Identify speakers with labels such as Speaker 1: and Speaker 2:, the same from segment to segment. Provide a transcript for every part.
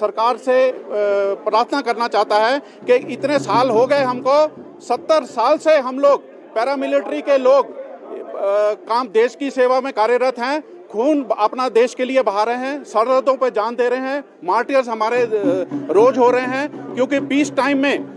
Speaker 1: सरकार से प्रार्थना करना चाहता है कि इतने साल हो गए हमको, 70 साल से हम लोग पैरामिलिट्री के लोग काम देश की सेवा में कार्यरत हैं, खून अपना देश के लिए बहा रहे हैं, सरहदों पर जान दे रहे हैं, मार्टियर्स हमारे रोज हो रहे हैं, क्योंकि पीस टाइम में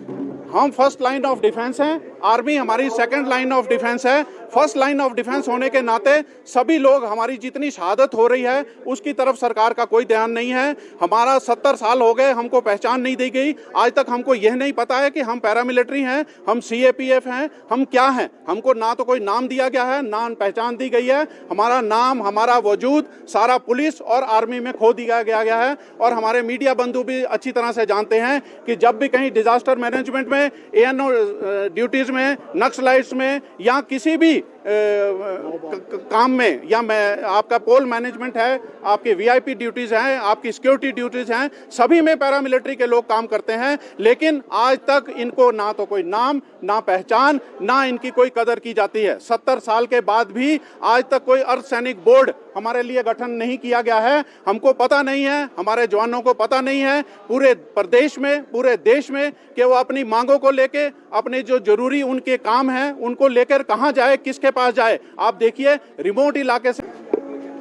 Speaker 1: हम फर्स्ट लाइन ऑफ डिफेंस हैं, आर्मी हमारी सेकंड लाइन ऑफ डिफेंस है। फर्स्ट लाइन ऑफ डिफेंस होने के नाते सभी लोग, हमारी जितनी शहादत हो रही है उसकी तरफ सरकार का कोई ध्यान नहीं है। हमारा 70 साल हो गए, हमको पहचान नहीं दी गई। आज तक हमको यह नहीं पता है कि हम पैरामिलिट्री हैं, हम सीएपीएफ हैं, हम क्या हैं। हमको ना तो कोई नाम दिया गया है, ना पहचान दी गई है। हमारा नाम, हमारा वजूद सारा पुलिस और आर्मी में खो दिया गया है। और हमारे मीडिया बंधु भी अच्छी तरह से जानते हैं कि जब भी कहीं डिजास्टर मैनेजमेंट में, एएनओ ड्यूटीज में, नक्सलाइट्स में या किसी भी काम में, या मैं आपका पोल मैनेजमेंट है, आपकी वीआईपी ड्यूटीज हैं, आपकी सिक्योरिटी ड्यूटीज हैं, सभी में पैरामिलिट्री के लोग काम करते हैं। लेकिन आज तक इनको ना तो कोई नाम, ना पहचान, ना इनकी कोई कदर की जाती है। 70 साल के बाद भी आज तक कोई अर्धसैनिक बोर्ड हमारे लिए गठन नहीं किया गया है। हमको पता नहीं है, हमारे जवानों को पता नहीं है पूरे प्रदेश में, पूरे देश में, कि वो अपनी मांगों को लेके, अपने जो जरूरी उनके काम हैं उनको लेकर कहां जाए, किसके पास जाए। आप देखिए, रिमोट इलाके से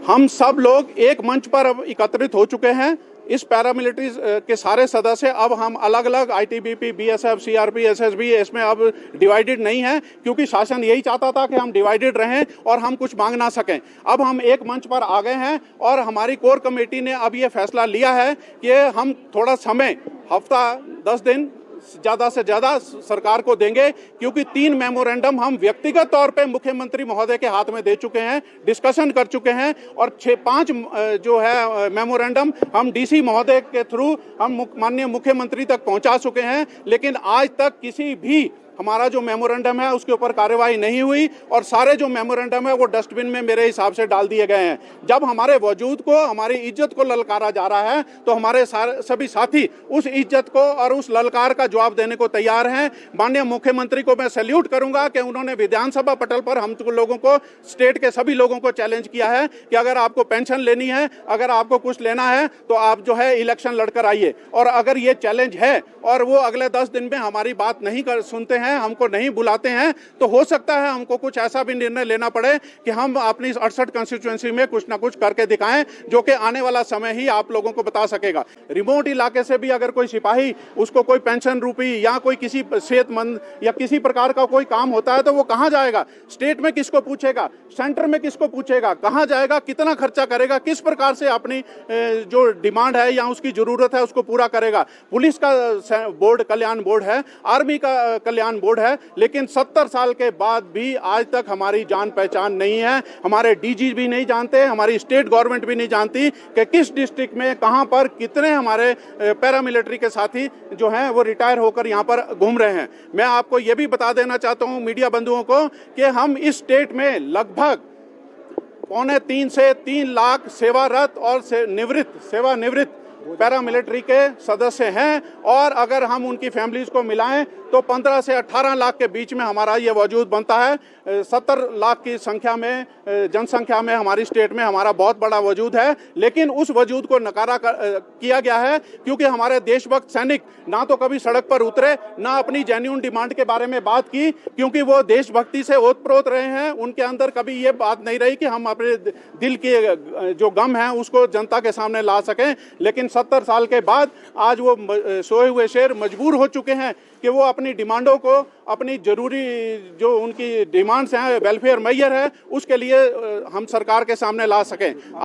Speaker 1: हम सब लोग एक मंच पर अब एकत्रित हो चुके हैं। इस पैरामिलिट्री के सारे सदस्य अब हम अलग अलग आईटीबीपी, बीएसएफ, सीआरपी, एसएसबी, इसमें अब डिवाइडेड नहीं है, क्योंकि शासन यही चाहता था कि हम डिवाइडेड रहें और हम कुछ मांग ना सकें। अब हम एक मंच पर आ गए हैं और हमारी कोर कमेटी ने अब ये फैसला लिया है कि हम थोड़ा समय, हफ्ता 10 दिन ज़्यादा से ज़्यादा सरकार को देंगे, क्योंकि 3 मेमोरेंडम हम व्यक्तिगत तौर पे मुख्यमंत्री महोदय के हाथ में दे चुके हैं, डिस्कशन कर चुके हैं। और 5 जो है मेमोरेंडम हम डीसी महोदय के थ्रू हम माननीय मुख्यमंत्री तक पहुंचा चुके हैं। लेकिन आज तक किसी भी हमारा जो मेमोरेंडम है उसके ऊपर कार्यवाही नहीं हुई, और सारे जो मेमोरेंडम है वो डस्टबिन में मेरे हिसाब से डाल दिए गए हैं। जब हमारे वजूद को, हमारी इज्जत को ललकारा जा रहा है, तो हमारे सभी साथी उस इज्जत को और उस ललकार का जवाब देने को तैयार हैं। माननीय मुख्यमंत्री को मैं सैल्यूट करूंगा कि उन्होंने विधानसभा पटल पर हम लोगों को, स्टेट के सभी लोगों को चैलेंज किया है कि अगर आपको पेंशन लेनी है, अगर आपको कुछ लेना है, तो आप जो है इलेक्शन लड़कर आइए। और अगर ये चैलेंज है और वो अगले 10 दिन में हमारी बात नहीं सुनते हैं, हमको नहीं बुलाते हैं, तो हो सकता है हमको कुछ ऐसा भी निर्णय लेना पड़े कि हम अपनी 68 कंस्टिट्यूएंसी में कुछ ना कुछ करके दिखाएं, जो कि आने वाला समय ही आप लोगों को बता सकेगा। रिमोट इलाके से भी अगर कोई सिपाही, उसको कोई पेंशन रूपी या कोई किसी सेहतमंद या किसी प्रकार का कोई काम होता है, तो वो कहां जाएगा? स्टेट में किसको पूछेगा, सेंटर में किसको पूछेगा, कहां जाएगा, कितना खर्चा करेगा, किस प्रकार से अपनी जो डिमांड है या उसकी जरूरत है उसको पूरा करेगा। पुलिस का बोर्ड, कल्याण बोर्ड है, आर्मी का कल्याण बोर्ड है, लेकिन 70 साल के बाद भी आज तक हमारी जान पहचान नहीं है। हमारे डीजी भी नहीं जानते, हमारी स्टेट गवर्नमेंट भी नहीं जानती कि किस डिस्ट्रिक्ट में, कहां पर कितने हमारे पैरामिलिट्री के साथी जो हैं वो रिटायर होकर यहां पर घूम रहे हैं। मैं आपको यह भी बता देना चाहता हूं मीडिया बंधुओं को कि हम इस स्टेट में लगभग 2.25 से 3 लाख सेवारत और सेवानिवृत्त पैरामिलिट्री के सदस्य हैं। और अगर हम उनकी फैमिलीज को मिलाएं तो 15 से 18 लाख के बीच में हमारा ये वजूद बनता है। 70 लाख की संख्या में, जनसंख्या में हमारी स्टेट में हमारा बहुत बड़ा वजूद है। लेकिन उस वजूद को नकारा किया गया है, क्योंकि हमारे देशभक्त सैनिक ना तो कभी सड़क पर उतरे, ना अपनी जेन्युइन डिमांड के बारे में बात की, क्योंकि वो देशभक्ति से ओतप्रोत रहे हैं। उनके अंदर कभी ये बात नहीं रही कि हम अपने दिल के जो गम है उसको जनता के सामने ला सकें। लेकिन 70 साल के बाद आज वो सोए हुए शेर मजबूर हो चुके हैं कि वो अपनी डिमांडों को, अपनी जरूरी जो उनकी डिमांड्स हैं, वेलफेयर मैयर है, उसके लिए हम सरकार के सामने ला सकें।